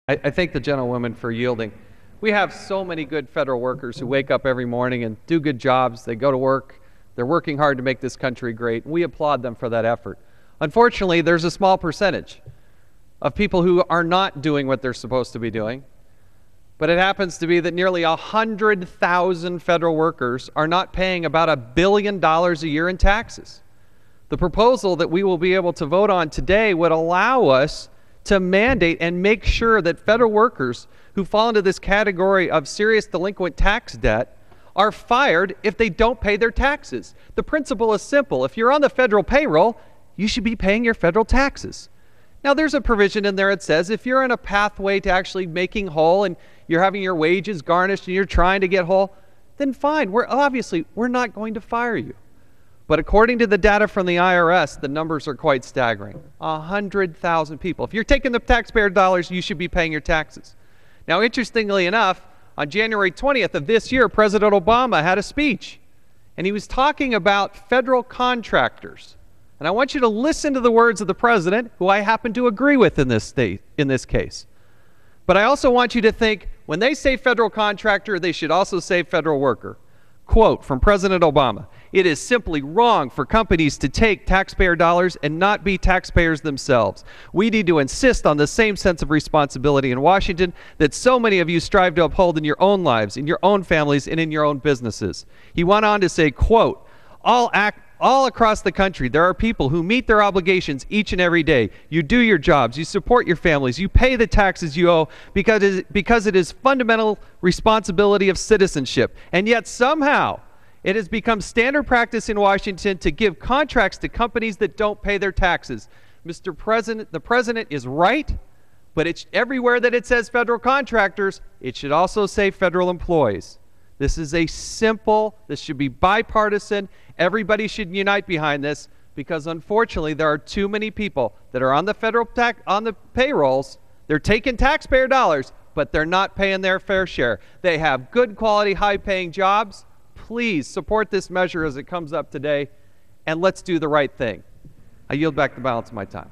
I thank the gentlewoman for yielding. We have so many good federal workers who wake up every morning and do good jobs. They go to work. They're working hard to make this country great. We applaud them for that effort. Unfortunately, there's a small percentage of people who are not doing what they're supposed to be doing. But it happens to be that nearly 100,000 federal workers are not paying about $1 billion a year in taxes. The proposal that we will be able to vote on today would allow us to mandate and make sure that federal workers who fall into this category of serious delinquent tax debt are fired if they don't pay their taxes. The principle is simple. If you're on the federal payroll, you should be paying your federal taxes. Now, there's a provision in there that says if you're in a pathway to actually making whole and you're having your wages garnished and you're trying to get whole, then fine. We're not going to fire you. But according to the data from the IRS, the numbers are quite staggering. 100,000 people. If you're taking the taxpayer dollars, you should be paying your taxes. Now, interestingly enough, on January 20th of this year, President Obama had a speech, and he was talking about federal contractors. And I want you to listen to the words of the president, who I happen to agree with in this case. But I also want you to think, when they say federal contractor, they should also say federal worker. Quote from President Obama, "It is simply wrong for companies to take taxpayer dollars and not be taxpayers themselves. We need to insist on the same sense of responsibility in Washington that so many of you strive to uphold in your own lives, in your own families, and in your own businesses." He went on to say, quote, all across the country, there are people who meet their obligations each and every day. You do your jobs, you support your families, you pay the taxes you owe because it is fundamental responsibility of citizenship. And yet somehow it has become standard practice in Washington to give contracts to companies that don't pay their taxes. Mr. President, the president is right, but it's everywhere that it says federal contractors, it should also say federal employees. This is this should be bipartisan. Everybody should unite behind this because unfortunately there are too many people that are on the payrolls. They're taking taxpayer dollars, but they're not paying their fair share. They have good quality, high paying jobs. Please support this measure as it comes up today, and let's do the right thing. I yield back the balance of my time.